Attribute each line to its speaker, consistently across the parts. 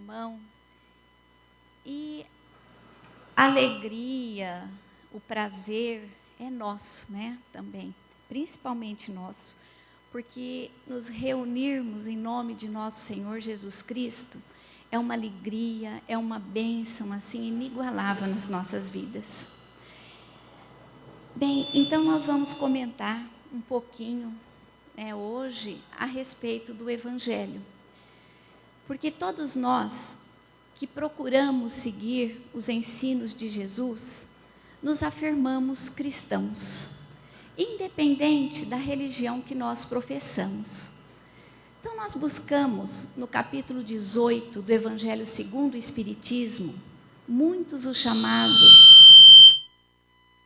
Speaker 1: irmão. E a alegria, o prazer é nosso, né? Também, principalmente nosso, porque nos reunirmos em nome de nosso Senhor Jesus Cristo é uma alegria, é uma bênção assim inigualável nas nossas vidas. Bem, então nós vamos comentar um pouquinho, hoje a respeito do Evangelho, porque todos nós que procuramos seguir os ensinos de Jesus, nos afirmamos cristãos, independente da religião que nós professamos. Então nós buscamos, no capítulo 18 do Evangelho segundo o Espiritismo, muitos os chamados,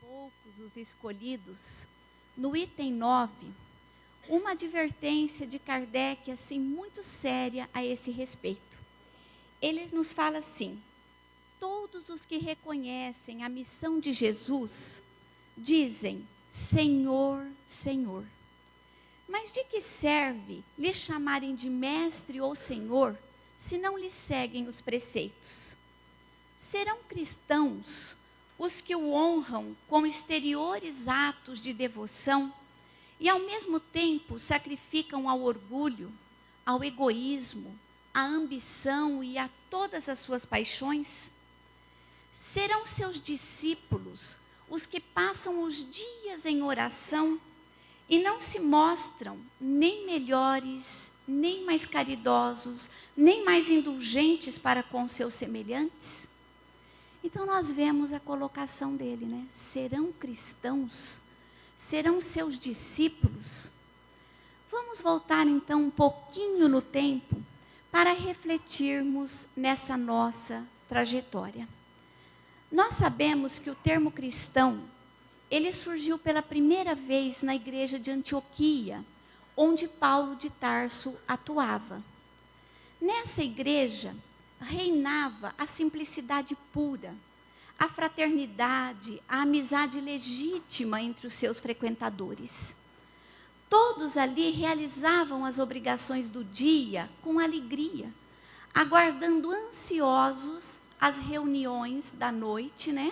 Speaker 1: poucos os escolhidos, no item 9, uma advertência de Kardec assim muito séria a esse respeito. Ele nos fala assim: todos os que reconhecem a missão de Jesus dizem Senhor, Senhor. Mas de que serve lhe chamarem de mestre ou senhor se não lhe seguem os preceitos? Serão cristãos os que o honram com exteriores atos de devoção e ao mesmo tempo sacrificam ao orgulho, ao egoísmo, à ambição e a todas as suas paixões? Serão seus discípulos os que passam os dias em oração e não se mostram nem melhores, nem mais caridosos, nem mais indulgentes para com seus semelhantes? Então nós vemos a colocação dele, né? Serão cristãos? Serão seus discípulos? Vamos voltar então um pouquinho no tempo para refletirmos nessa nossa trajetória. Nós sabemos que o termo cristão, ele surgiu pela primeira vez na igreja de Antioquia, onde Paulo de Tarso atuava. Nessa igreja reinava a simplicidade pura, a fraternidade, a amizade legítima entre os seus frequentadores. Todos ali realizavam as obrigações do dia com alegria, aguardando ansiosos as reuniões da noite, né?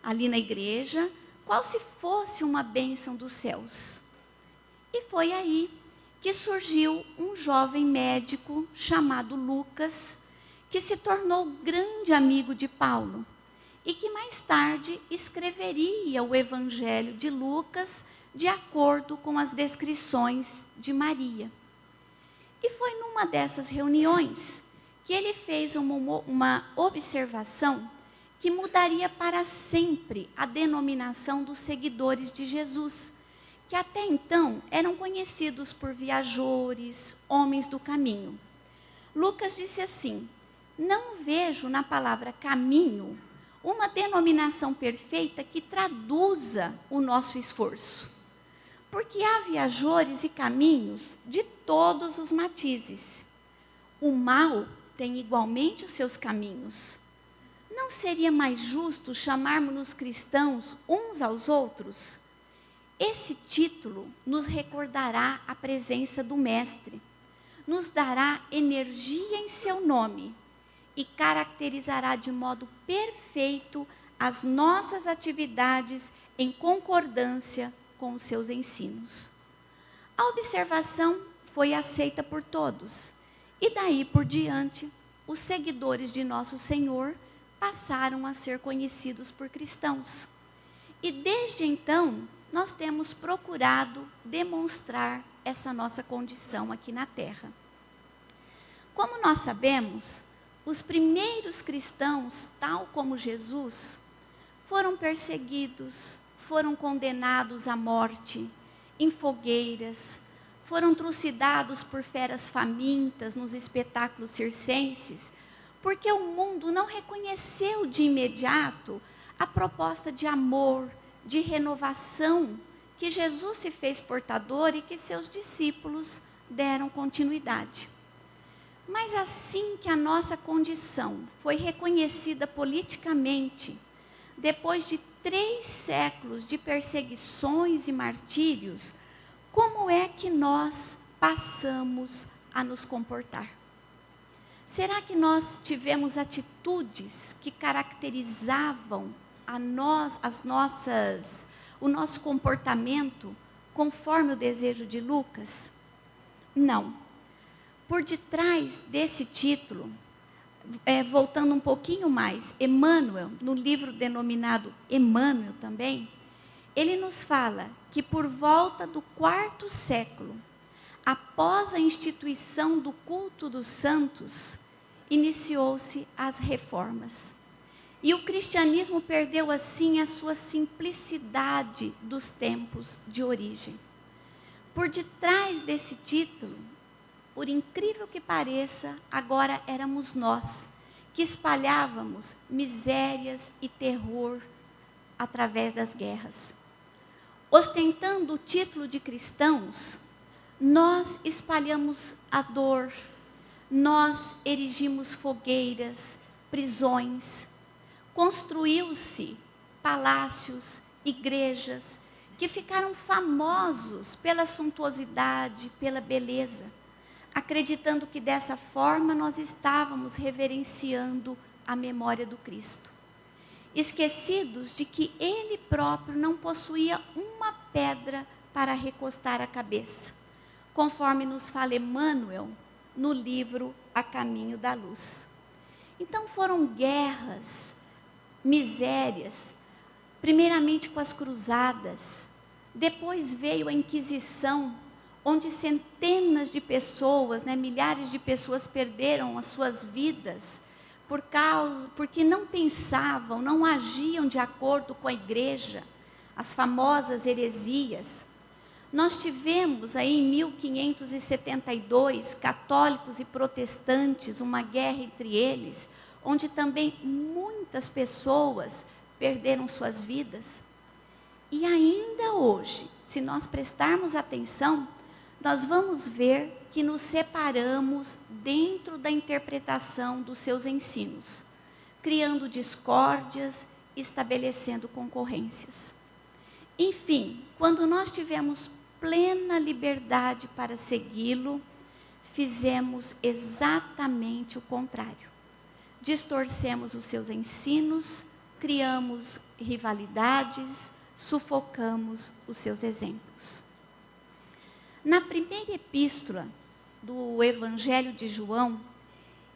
Speaker 1: Ali na igreja, qual se fosse uma bênção dos céus. E foi aí que surgiu um jovem médico chamado Lucas, que se tornou grande amigo de Paulo e que mais tarde escreveria o Evangelho de Lucas de acordo com as descrições de Maria. E foi numa dessas reuniões que ele fez uma observação que mudaria para sempre a denominação dos seguidores de Jesus, que até então eram conhecidos por viajores, homens do caminho. Lucas disse assim: não vejo na palavra caminho uma denominação perfeita que traduza o nosso esforço. Porque há viajores e caminhos de todos os matizes. O mal tem igualmente os seus caminhos. Não seria mais justo chamarmos-nos cristãos uns aos outros? Esse título nos recordará a presença do Mestre, nos dará energia em seu nome e caracterizará de modo perfeito as nossas atividades em concordância com os seus ensinos. A observação foi aceita por todos, e daí por diante, os seguidores de Nosso Senhor passaram a ser conhecidos por cristãos. E desde então, nós temos procurado demonstrar essa nossa condição aqui na Terra. Como nós sabemos, os primeiros cristãos, tal como Jesus, foram perseguidos, foram condenados à morte, em fogueiras, foram trucidados por feras famintas nos espetáculos circenses, porque o mundo não reconheceu de imediato a proposta de amor, de renovação, que Jesus se fez portador e que seus discípulos deram continuidade. Mas assim que a nossa condição foi reconhecida politicamente, depois de 3 séculos de perseguições e martírios, como é que nós passamos a nos comportar? Será que nós tivemos atitudes que caracterizavam o nosso comportamento conforme o desejo de Lucas? Não. Por detrás desse título, voltando um pouquinho mais, Emmanuel, no livro denominado Emmanuel também, ele nos fala que por volta do 4º século, após a instituição do culto dos santos, iniciou-se as reformas. E o cristianismo perdeu assim a sua simplicidade dos tempos de origem. Por detrás desse título, por incrível que pareça, agora éramos nós, que espalhávamos misérias e terror através das guerras. Ostentando o título de cristãos, nós espalhamos a dor, nós erigimos fogueiras, prisões, construiu-se palácios, igrejas, que ficaram famosos pela suntuosidade, pela beleza, acreditando que dessa forma nós estávamos reverenciando a memória do Cristo. Esquecidos de que Ele próprio não possuía uma pedra para recostar a cabeça, conforme nos fala Emmanuel no livro A Caminho da Luz. Então foram guerras, misérias, primeiramente com as cruzadas, depois veio a Inquisição, onde centenas de pessoas, milhares de pessoas perderam as suas vidas porque não pensavam, não agiam de acordo com a igreja, as famosas heresias. Nós tivemos aí em 1572, católicos e protestantes, uma guerra entre eles, onde também muitas pessoas perderam suas vidas. E ainda hoje, se nós prestarmos atenção, nós vamos ver que nos separamos dentro da interpretação dos seus ensinos, criando discórdias, estabelecendo concorrências. Enfim, quando nós tivemos plena liberdade para segui-lo, fizemos exatamente o contrário. Distorcemos os seus ensinos, criamos rivalidades, sufocamos os seus exemplos. Na primeira epístola do Evangelho de João,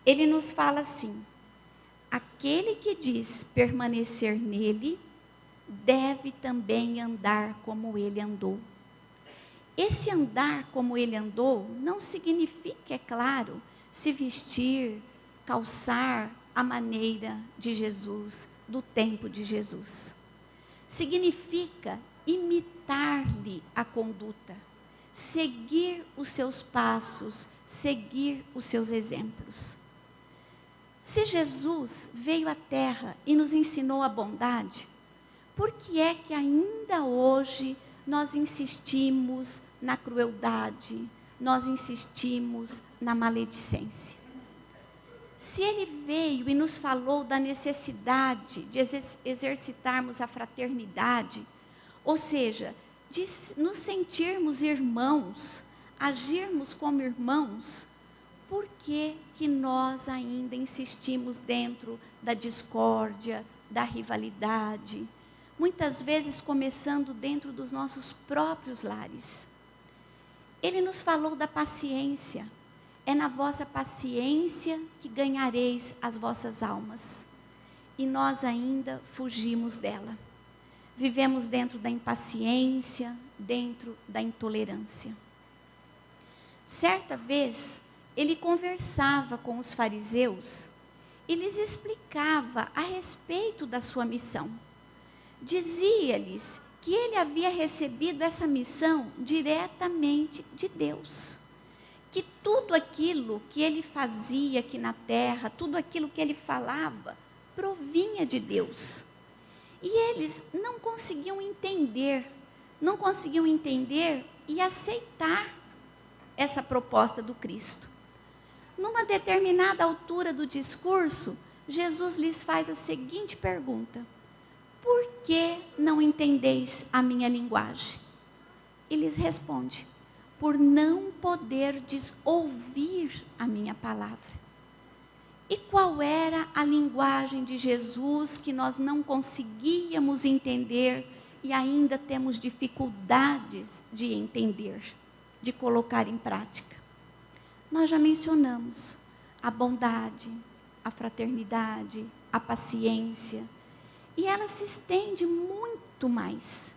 Speaker 1: ele nos fala assim: aquele que diz permanecer nele, deve também andar como ele andou. Esse andar como ele andou não significa, é claro, se vestir, calçar a maneira de Jesus, do tempo de Jesus. Significa imitar-lhe a conduta, seguir os seus passos, seguir os seus exemplos. Se Jesus veio à Terra e nos ensinou a bondade, por que é que ainda hoje nós insistimos na crueldade, nós insistimos na maledicência? Se ele veio e nos falou da necessidade de exercitarmos a fraternidade, ou seja, de nos sentirmos irmãos, agirmos como irmãos, por que que nós ainda insistimos dentro da discórdia, da rivalidade? Muitas vezes começando dentro dos nossos próprios lares. Ele nos falou da paciência. É na vossa paciência que ganhareis as vossas almas. E nós ainda fugimos dela. Vivemos dentro da impaciência, dentro da intolerância. Certa vez, ele conversava com os fariseus e lhes explicava a respeito da sua missão. Dizia-lhes que ele havia recebido essa missão diretamente de Deus. Que tudo aquilo que ele fazia aqui na terra, tudo aquilo que ele falava, provinha de Deus. E eles não conseguiam entender e aceitar essa proposta do Cristo. Numa determinada altura do discurso, Jesus lhes faz a seguinte pergunta: por que não entendeis a minha linguagem? E lhes responde: por não poderdes ouvir a minha palavra. E qual era a linguagem de Jesus que nós não conseguíamos entender e ainda temos dificuldades de entender, de colocar em prática? Nós já mencionamos a bondade, a fraternidade, a paciência, e ela se estende muito mais.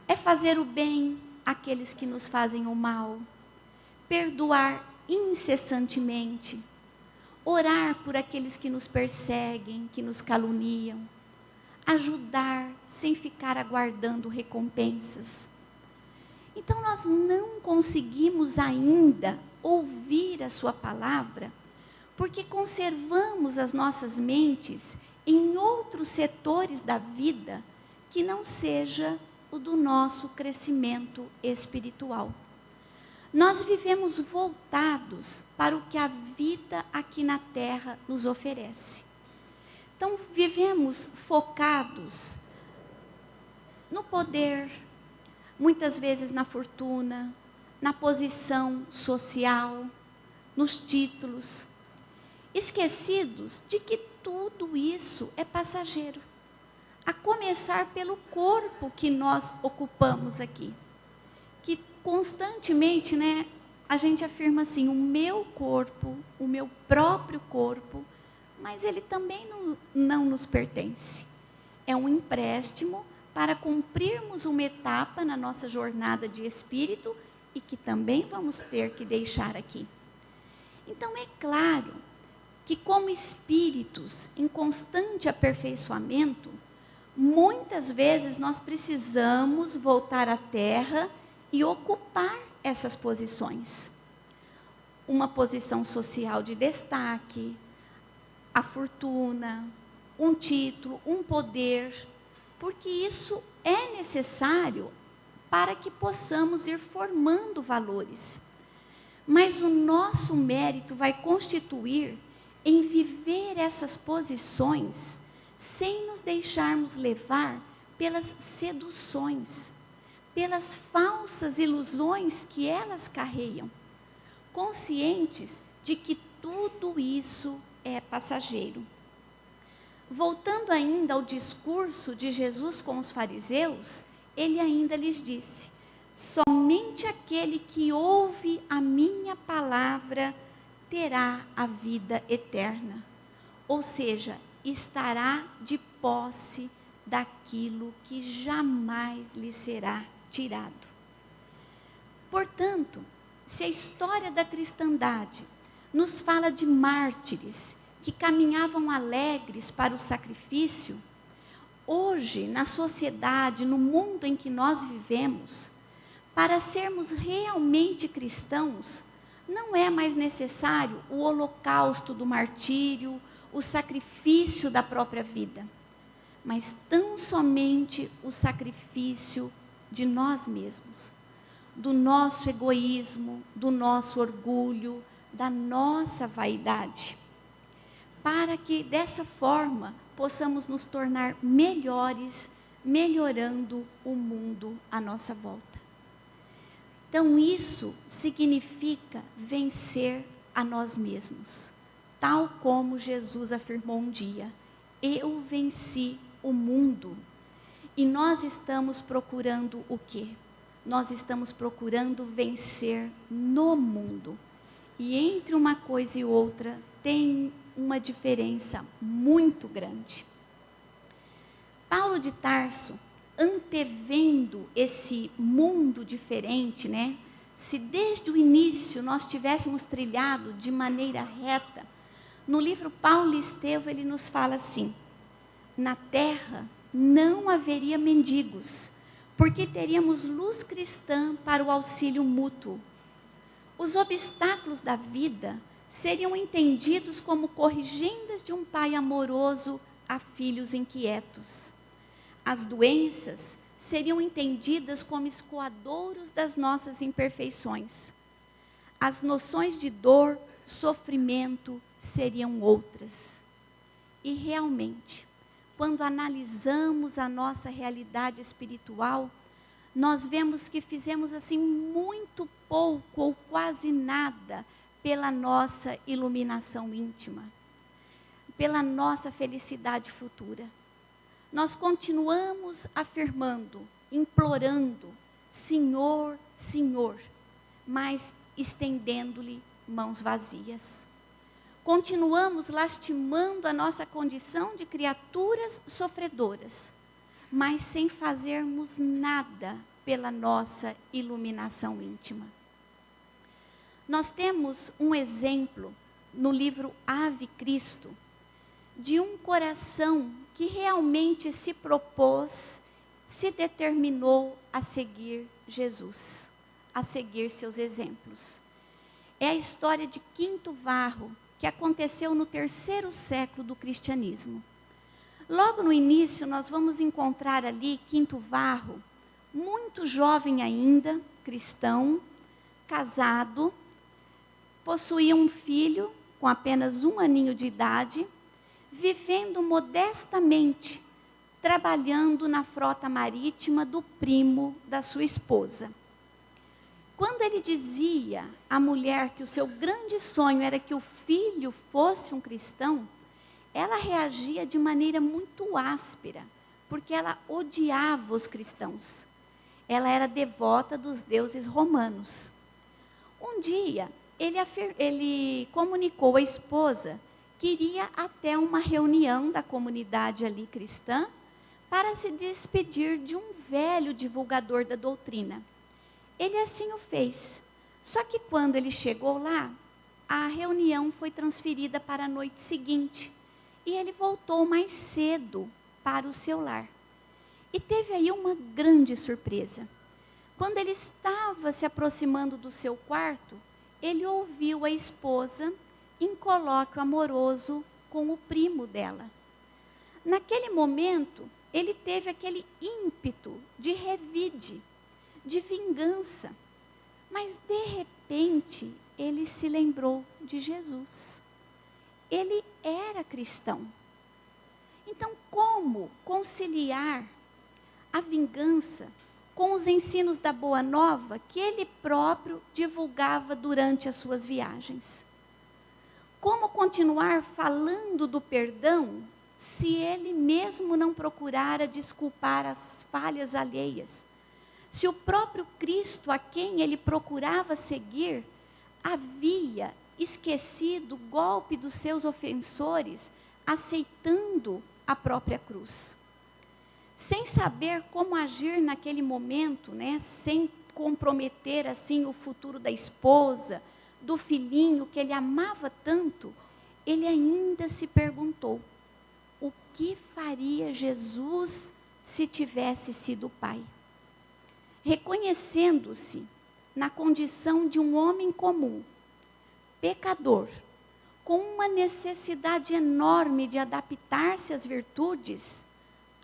Speaker 1: É fazer o bem àqueles que nos fazem o mal, perdoar incessantemente, orar por aqueles que nos perseguem, que nos caluniam, ajudar sem ficar aguardando recompensas. Então nós não conseguimos ainda ouvir a sua palavra, porque conservamos as nossas mentes em outros setores da vida que não seja o do nosso crescimento espiritual. Nós vivemos voltados para o que a vida aqui na terra nos oferece. Então, vivemos focados no poder, muitas vezes na fortuna, na posição social, nos títulos, esquecidos de que tudo isso é passageiro, a começar pelo corpo que nós ocupamos aqui, que constantemente, a gente afirma assim, o meu corpo, o meu próprio corpo, mas ele também não nos pertence. É um empréstimo para cumprirmos uma etapa na nossa jornada de espírito e que também vamos ter que deixar aqui. Então, é claro que como espíritos em constante aperfeiçoamento, muitas vezes nós precisamos voltar à Terra e ocupar essas posições. Uma posição social de destaque, a fortuna, um título, um poder, porque isso é necessário para que possamos ir formando valores. Mas o nosso mérito vai constituir em viver essas posições sem nos deixarmos levar pelas seduções, pelas falsas ilusões que elas carregam, conscientes de que tudo isso é passageiro. Voltando ainda ao discurso de Jesus com os fariseus, ele ainda lhes disse: somente aquele que ouve a minha palavra terá a vida eterna. Ou seja, estará de posse daquilo que jamais lhe será tirado. Portanto, se a história da cristandade nos fala de mártires que caminhavam alegres para o sacrifício, hoje, na sociedade, no mundo em que nós vivemos, para sermos realmente cristãos, não é mais necessário o holocausto do martírio, o sacrifício da própria vida, mas tão somente o sacrifício de nós mesmos, do nosso egoísmo, do nosso orgulho, da nossa vaidade, para que dessa forma possamos nos tornar melhores, melhorando o mundo à nossa volta. Então isso significa vencer a nós mesmos, tal como Jesus afirmou um dia: eu venci o mundo. E nós estamos procurando o quê? Nós estamos procurando vencer no mundo. E entre uma coisa e outra tem uma diferença muito grande. Paulo de Tarso, antevendo esse mundo diferente, se desde o início nós tivéssemos trilhado de maneira reta, no livro Paulo e Estevão ele nos fala assim: na terra não haveria mendigos, porque teríamos luz cristã para o auxílio mútuo. Os obstáculos da vida seriam entendidos como corrigendas de um pai amoroso a filhos inquietos. As doenças seriam entendidas como escoadouros das nossas imperfeições. As noções de dor, sofrimento seriam outras. E realmente, quando analisamos a nossa realidade espiritual, nós vemos que fizemos assim muito pouco ou quase nada pela nossa iluminação íntima. pela nossa felicidade futura. Nós continuamos afirmando, implorando, Senhor, Senhor, mas estendendo-lhe mãos vazias. Continuamos lastimando a nossa condição de criaturas sofredoras, mas sem fazermos nada pela nossa iluminação íntima. Nós temos um exemplo no livro Ave Cristo, de um coração que realmente se propôs, se determinou a seguir Jesus, a seguir seus exemplos. É a história de Quinto Varro, que aconteceu no 3º século do cristianismo. Logo no início, nós vamos encontrar ali Quinto Varro, muito jovem ainda, cristão, casado, possuía um filho com apenas 1 aninho de idade, vivendo modestamente, trabalhando na frota marítima do primo da sua esposa. Quando ele dizia à mulher que o seu grande sonho era que o filho fosse um cristão, ela reagia de maneira muito áspera, porque ela odiava os cristãos. Ela era devota dos deuses romanos. Um dia, ele comunicou à esposa que iria até uma reunião da comunidade ali cristã para se despedir de um velho divulgador da doutrina. Ele assim o fez. Só que quando ele chegou lá, a reunião foi transferida para a noite seguinte e ele voltou mais cedo para o seu lar. E teve aí uma grande surpresa. Quando ele estava se aproximando do seu quarto, ele ouviu a esposa em colóquio amoroso com o primo dela. Naquele momento, ele teve aquele ímpeto de revide, de vingança. Mas, de repente, ele se lembrou de Jesus. Ele era cristão. Então, como conciliar a vingança com os ensinos da Boa Nova que ele próprio divulgava durante as suas viagens? Como continuar falando do perdão se ele mesmo não procurara desculpar as falhas alheias? Se o próprio Cristo, a quem ele procurava seguir, havia esquecido o golpe dos seus ofensores, aceitando a própria cruz. Sem saber como agir naquele momento, sem comprometer assim o futuro da esposa, do filhinho que ele amava tanto, ele ainda se perguntou: o que faria Jesus se tivesse sido pai? Reconhecendo-se na condição de um homem comum, pecador, com uma necessidade enorme de adaptar-se às virtudes,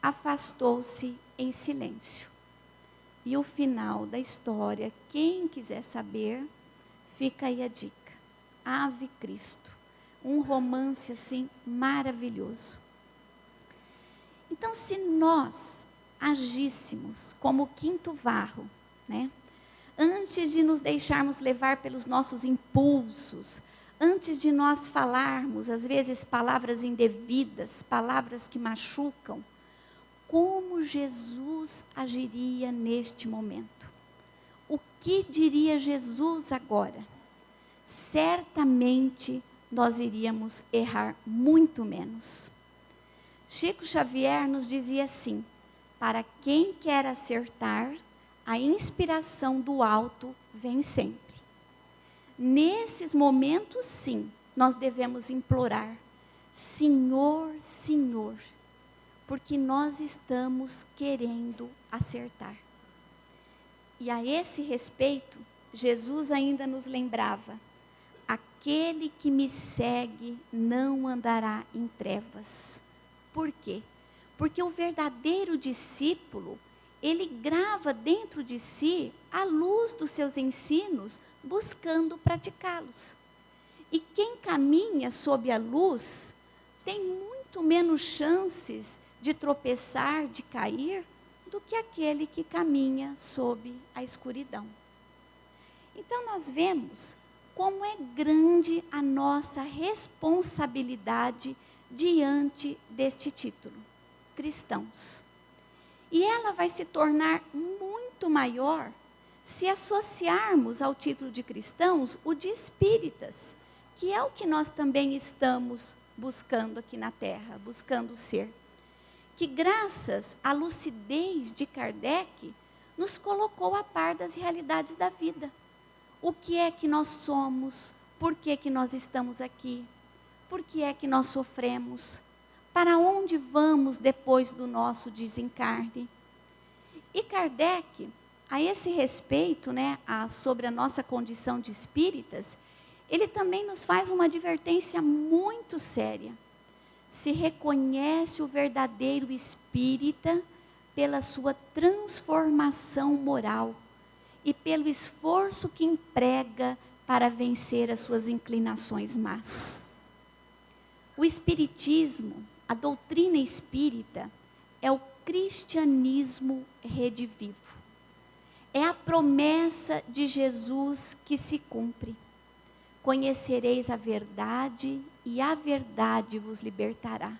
Speaker 1: afastou-se em silêncio. E o final da história, quem quiser saber, fica aí a dica. Ave Cristo, um romance assim maravilhoso. Então, se nós agíssemos como Quinto Varro, antes de nos deixarmos levar pelos nossos impulsos, antes de nós falarmos, às vezes, palavras indevidas, palavras que machucam, como Jesus agiria neste momento? O que diria Jesus agora? Certamente nós iríamos errar muito menos. Chico Xavier nos dizia assim: para quem quer acertar, a inspiração do alto vem sempre. Nesses momentos, sim, nós devemos implorar: Senhor, Senhor, porque nós estamos querendo acertar. E a esse respeito, Jesus ainda nos lembrava: aquele que me segue não andará em trevas. Por quê? Porque o verdadeiro discípulo, ele grava dentro de si a luz dos seus ensinos, buscando praticá-los. E quem caminha sob a luz tem muito menos chances de tropeçar, de cair, do que aquele que caminha sob a escuridão. Então nós vemos como é grande a nossa responsabilidade diante deste título, cristãos. E ela vai se tornar muito maior se associarmos ao título de cristãos o de espíritas, que é o que nós também estamos buscando aqui na Terra, buscando ser. Que graças à lucidez de Kardec, nos colocou a par das realidades da vida. O que é que nós somos? Por que que nós estamos aqui? Por que é que nós sofremos? Para onde vamos depois do nosso desencarne? E Kardec, a esse respeito, sobre a nossa condição de espíritas, ele também nos faz uma advertência muito séria. Se reconhece o verdadeiro espírita pela sua transformação moral e pelo esforço que emprega para vencer as suas inclinações más. O espiritismo, a doutrina espírita, é o cristianismo redivivo. É a promessa de Jesus que se cumpre. Conhecereis a verdade e a verdade vos libertará.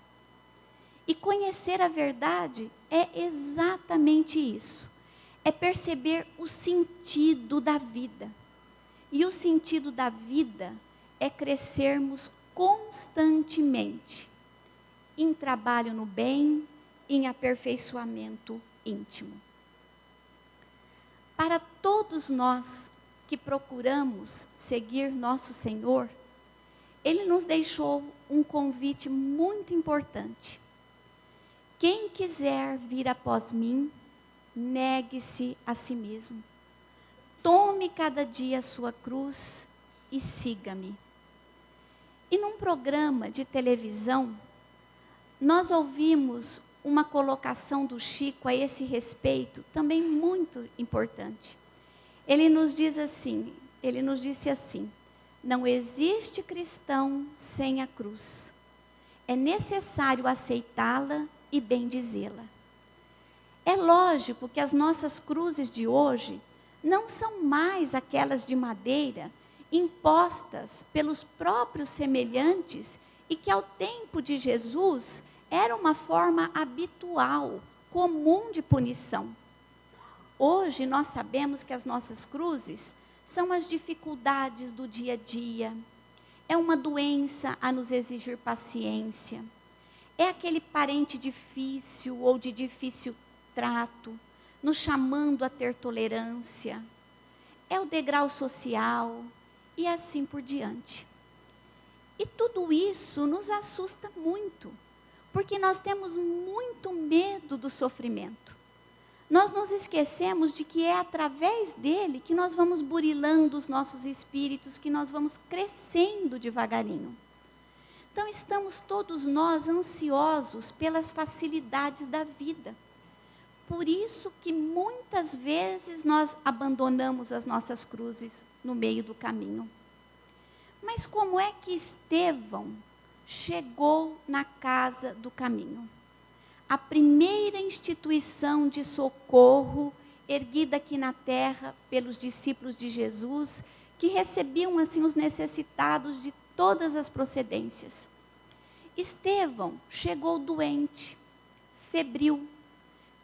Speaker 1: E conhecer a verdade é exatamente isso. É perceber o sentido da vida. E o sentido da vida é crescermos constantemente em trabalho no bem, em aperfeiçoamento íntimo. Para todos nós que procuramos seguir nosso Senhor, Ele nos deixou um convite muito importante. Quem quiser vir após mim, negue-se a si mesmo. Tome cada dia a sua cruz e siga-me. E num programa de televisão, nós ouvimos uma colocação do Chico a esse respeito, também muito importante. Ele nos disse assim, não existe cristão sem a cruz. É necessário aceitá-la e bendizê-la. É lógico que as nossas cruzes de hoje não são mais aquelas de madeira impostas pelos próprios semelhantes e que ao tempo de Jesus era uma forma habitual, comum de punição. Hoje nós sabemos que as nossas cruzes são as dificuldades do dia a dia, é uma doença a nos exigir paciência, é aquele parente difícil ou de difícil trato, nos chamando a ter tolerância, é o degrau social e assim por diante. E tudo isso nos assusta muito, porque nós temos muito medo do sofrimento. Nós nos esquecemos de que é através dele que nós vamos burilando os nossos espíritos, que nós vamos crescendo devagarinho. Então estamos todos nós ansiosos pelas facilidades da vida. Por isso que muitas vezes nós abandonamos as nossas cruzes no meio do caminho. Mas como é que Estevão chegou na casa do caminho? A primeira instituição de socorro erguida aqui na terra pelos discípulos de Jesus, que recebiam assim os necessitados de todas as procedências. Estevão chegou doente, febril,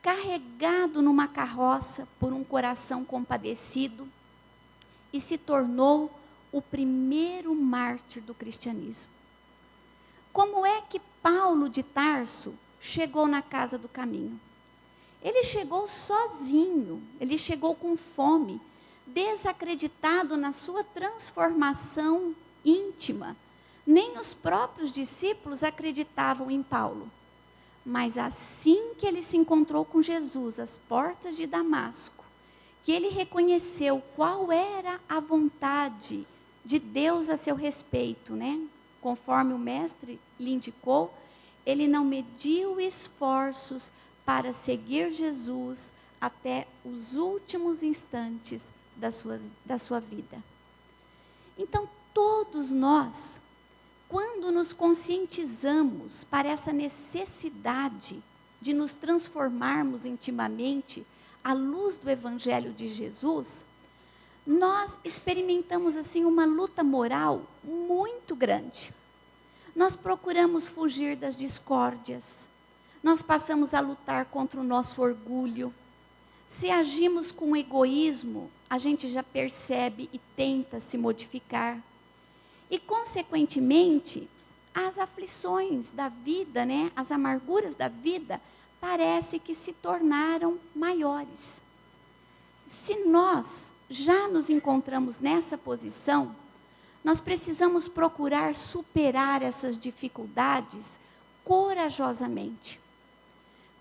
Speaker 1: carregado numa carroça por um coração compadecido e se tornou o primeiro mártir do cristianismo. Como é que Paulo de Tarso chegou na casa do caminho? Ele chegou sozinho, ele chegou com fome, desacreditado na sua transformação íntima. Nem os próprios discípulos acreditavam em Paulo. Mas assim que ele se encontrou com Jesus às portas de Damasco, que ele reconheceu qual era a vontade de Deus a seu respeito, conforme o mestre lhe indicou, ele não mediu esforços para seguir Jesus até os últimos instantes da sua vida. Então, todos nós, quando nos conscientizamos para essa necessidade de nos transformarmos intimamente à luz do Evangelho de Jesus, nós experimentamos assim uma luta moral muito grande. nós procuramos fugir das discórdias, nós passamos a lutar contra o nosso orgulho. Se agimos com egoísmo, a gente já percebe e tenta se modificar. E, consequentemente, as aflições da vida, né, as amarguras da vida, parece que se tornaram maiores. Se nós já nos encontramos nessa posição, nós precisamos procurar superar essas dificuldades corajosamente,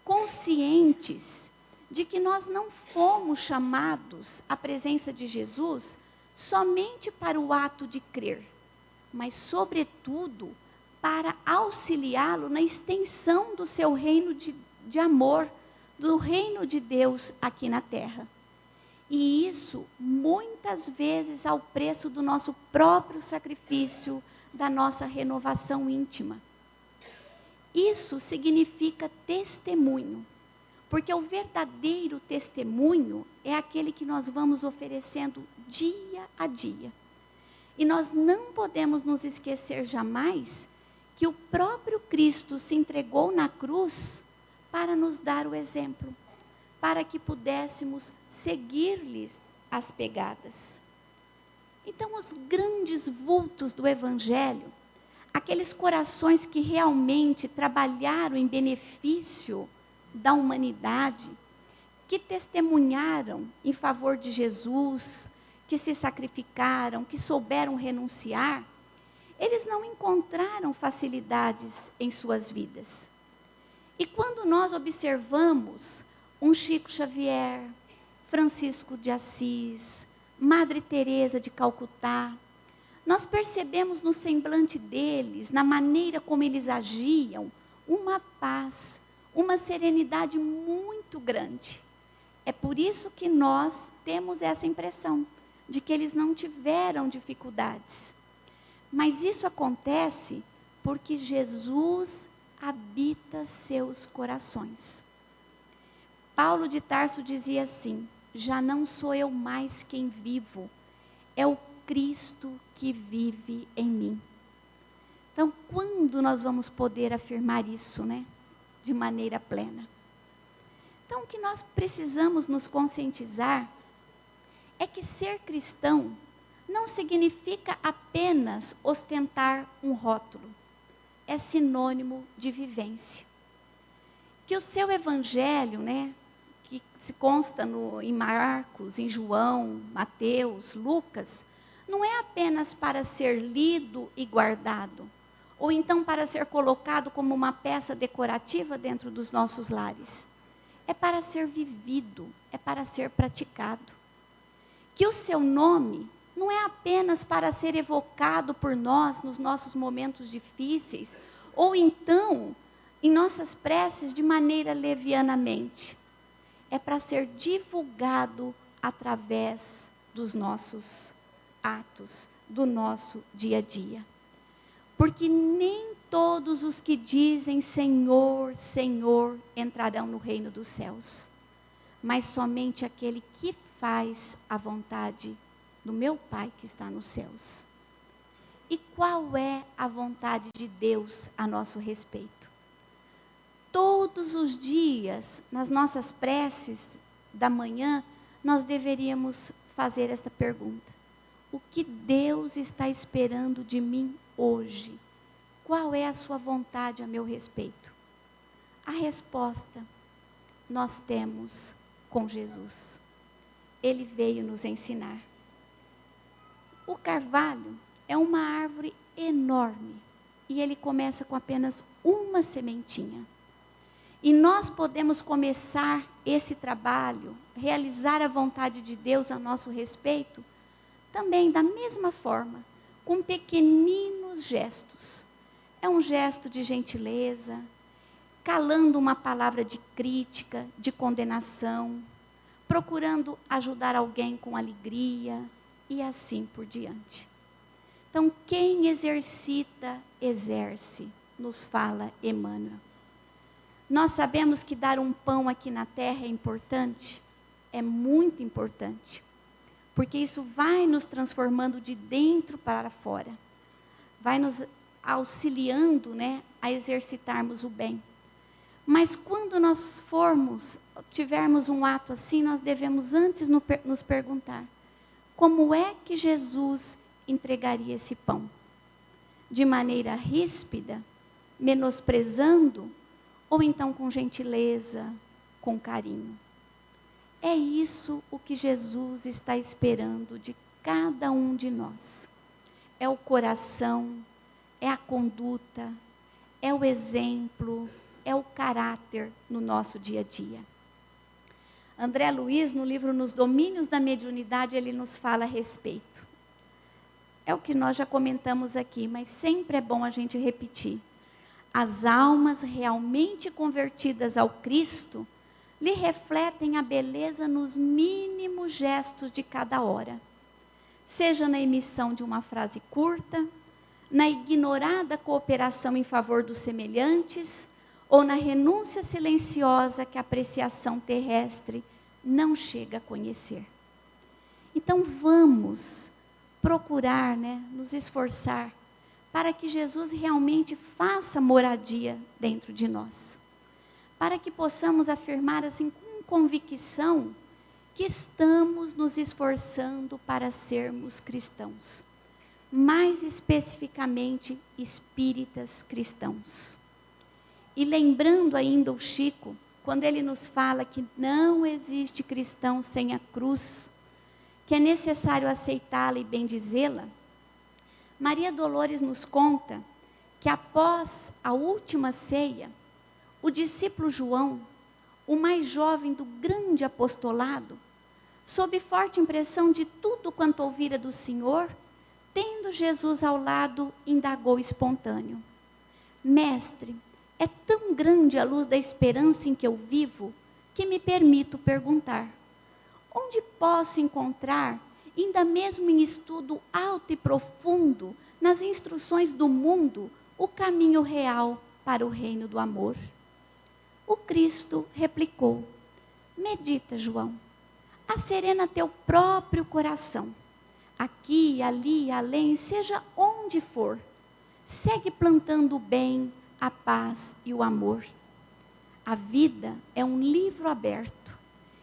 Speaker 1: conscientes de que nós não fomos chamados à presença de Jesus somente para o ato de crer, mas, sobretudo, para auxiliá-lo na extensão do seu reino de amor, do reino de Deus aqui na terra. E isso, muitas vezes, ao preço do nosso próprio sacrifício, da nossa renovação íntima. Isso significa testemunho, porque o verdadeiro testemunho é aquele que nós vamos oferecendo dia a dia. E nós não podemos nos esquecer jamais que o próprio Cristo se entregou na cruz para nos dar o exemplo, para que pudéssemos seguir-lhes as pegadas. Então, os grandes vultos do Evangelho, aqueles corações que realmente trabalharam em benefício da humanidade, que testemunharam em favor de Jesus, que se sacrificaram, que souberam renunciar, eles não encontraram facilidades em suas vidas. E quando nós observamos um Chico Xavier, Francisco de Assis, Madre Teresa de Calcutá, nós percebemos no semblante deles, na maneira como eles agiam, uma paz, uma serenidade muito grande. É por isso que nós temos essa impressão de que eles não tiveram dificuldades. Mas isso acontece porque Jesus habita seus corações. Paulo de Tarso dizia assim: já não sou eu mais quem vivo, é o Cristo que vive em mim. Então, quando nós vamos poder afirmar isso, né? De maneira plena. Então, o que nós precisamos nos conscientizar é que ser cristão não significa apenas ostentar um rótulo. É sinônimo de vivência. Que o seu evangelho, né, que se consta em Marcos, em João, Mateus, Lucas, não é apenas para ser lido e guardado, ou então para ser colocado como uma peça decorativa dentro dos nossos lares. É para ser vivido, é para ser praticado. Que o seu nome não é apenas para ser evocado por nós nos nossos momentos difíceis, ou então em nossas preces de maneira levianamente. É para ser divulgado através dos nossos atos, do nosso dia a dia. Porque nem todos os que dizem Senhor, Senhor, entrarão no reino dos céus, mas somente aquele que faz a vontade do meu Pai que está nos céus. E qual é a vontade de Deus a nosso respeito? Todos os dias, nas nossas preces da manhã, nós deveríamos fazer esta pergunta: o que Deus está esperando de mim hoje? Qual é a sua vontade a meu respeito? A resposta nós temos com Jesus. Ele veio nos ensinar. O carvalho é uma árvore enorme e ele começa com apenas uma sementinha. E nós podemos começar esse trabalho, realizar a vontade de Deus a nosso respeito, também da mesma forma, com pequeninos gestos. É um gesto de gentileza, calando uma palavra de crítica, de condenação, procurando ajudar alguém com alegria e assim por diante. Então, quem exercita, exerce, nos fala Emmanuel. Nós sabemos que dar um pão aqui na terra é importante, é muito importante, porque isso vai nos transformando de dentro para fora, vai nos auxiliando, né, a exercitarmos o bem. Mas quando nós tivermos um ato assim, nós devemos antes nos perguntar: como é que Jesus entregaria esse pão? De maneira ríspida, menosprezando, ou então com gentileza, com carinho? É isso o que Jesus está esperando de cada um de nós. É o coração, é a conduta, é o exemplo, é o caráter no nosso dia a dia. André Luiz, no livro Nos Domínios da Mediunidade, ele nos fala a respeito. É o que nós já comentamos aqui, mas sempre é bom a gente repetir. As almas realmente convertidas ao Cristo lhe refletem a beleza nos mínimos gestos de cada hora. Seja na emissão de uma frase curta, na ignorada cooperação em favor dos semelhantes, ou na renúncia silenciosa que a apreciação terrestre não chega a conhecer. Então vamos procurar, nos esforçar para que Jesus realmente faça moradia dentro de nós. Para que possamos afirmar assim com convicção que estamos nos esforçando para sermos cristãos. Mais especificamente, espíritas cristãos. E lembrando ainda o Chico, quando ele nos fala que não existe cristão sem a cruz, que é necessário aceitá-la e bendizê-la, Maria Dolores nos conta que após a última ceia, o discípulo João, o mais jovem do grande apostolado, sob forte impressão de tudo quanto ouvira do Senhor, tendo Jesus ao lado, indagou espontâneo: Mestre, é tão grande a luz da esperança em que eu vivo, que me permito perguntar: onde posso encontrar, ainda mesmo em estudo alto e profundo, nas instruções do mundo, o caminho real para o reino do amor? O Cristo replicou: medita, João, acerena teu próprio coração. Aqui, ali, além, seja onde for, segue plantando o bem, a paz e o amor. A vida é um livro aberto,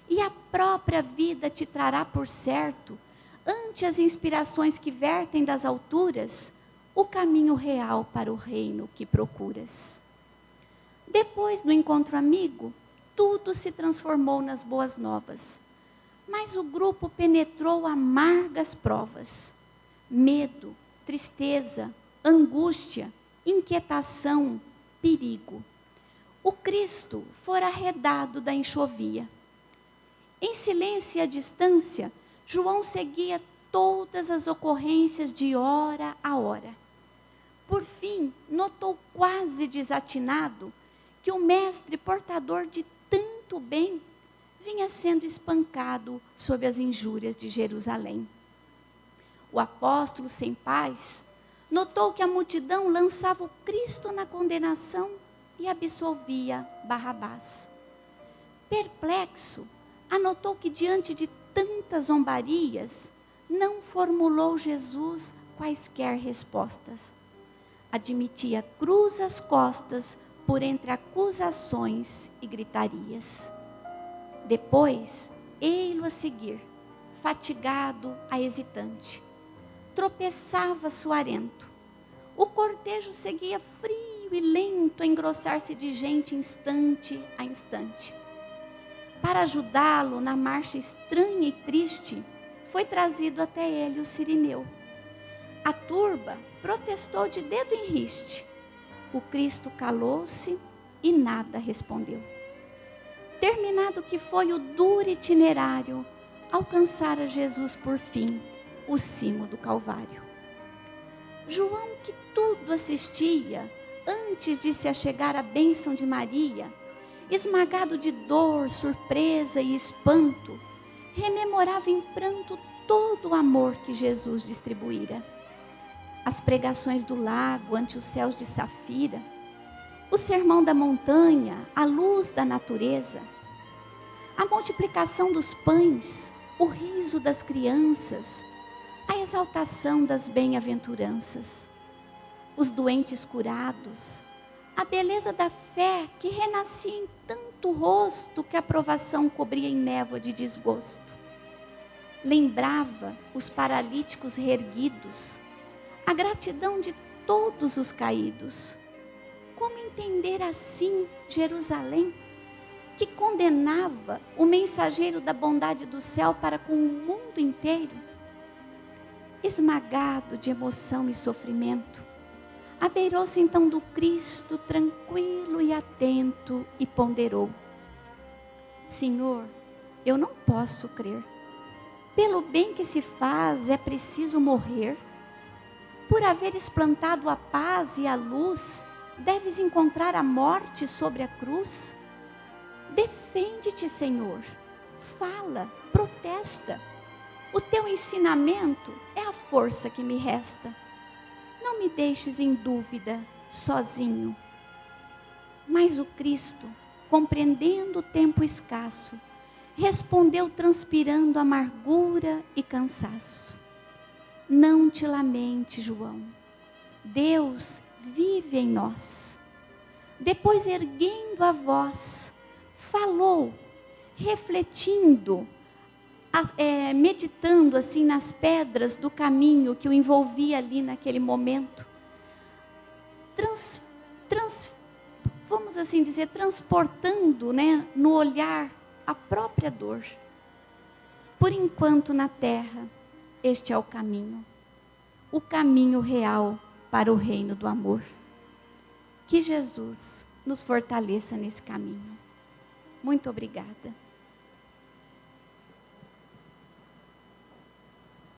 Speaker 1: e a própria vida te trará por certo, ante as inspirações que vertem das alturas, o caminho real para o reino que procuras. Depois do encontro amigo, tudo se transformou nas boas novas, mas o grupo penetrou amargas provas. Medo, tristeza, angústia, inquietação, perigo. O Cristo fora arredado da enxovia. Em silêncio e à distância, João seguia todas as ocorrências de hora a hora. Por fim, notou quase desatinado que o mestre portador de tanto bem vinha sendo espancado sob as injúrias de Jerusalém. O apóstolo sem paz notou que a multidão lançava o Cristo na condenação e absolvia Barrabás. Perplexo, anotou que diante de tantas zombarias, não formulou Jesus quaisquer respostas. Admitia cruz às costas por entre acusações e gritarias. Depois, ei-lo a seguir, fatigado a hesitante. Tropeçava suarento. O cortejo seguia frio e lento a engrossar-se de gente instante a instante. Para ajudá-lo na marcha estranha e triste, foi trazido até ele o Cirineu. A turba protestou de dedo em riste. O Cristo calou-se e nada respondeu. Terminado que foi o duro itinerário, alcançara Jesus por fim o cimo do Calvário. João, que tudo assistia, antes de se achegar à bênção de Maria, esmagado de dor, surpresa e espanto, rememorava em pranto todo o amor que Jesus distribuíra. As pregações do lago ante os céus de safira, o sermão da montanha, a luz da natureza, a multiplicação dos pães, o riso das crianças, a exaltação das bem-aventuranças. os doentes curados, a beleza da fé que renascia em tanto rosto que a provação cobria em névoa de desgosto. Lembrava os paralíticos reerguidos, a gratidão de todos os caídos. Como entender assim Jerusalém, que condenava o mensageiro da bondade do céu para com o mundo inteiro? Esmagado de emoção e sofrimento, abeirou-se então do Cristo tranquilo e atento e ponderou: Senhor, eu não posso crer. Pelo bem que se faz é preciso morrer. Por haveres plantado a paz e a luz, deves encontrar a morte sobre a cruz? Defende-te, Senhor. Fala, protesta. O teu ensinamento é a força que me resta. Não me deixes em dúvida, sozinho. Mas o Cristo, compreendendo o tempo escasso, respondeu transpirando amargura e cansaço: Não te lamente, João. Deus vive em nós. Depois, erguendo a voz, falou, refletindo, meditando assim nas pedras do caminho que o envolvia ali naquele momento. Vamos assim dizer, transportando, né, no olhar a própria dor. Por enquanto na terra, este é o caminho real para o reino do amor. Que Jesus nos fortaleça nesse caminho. Muito obrigada.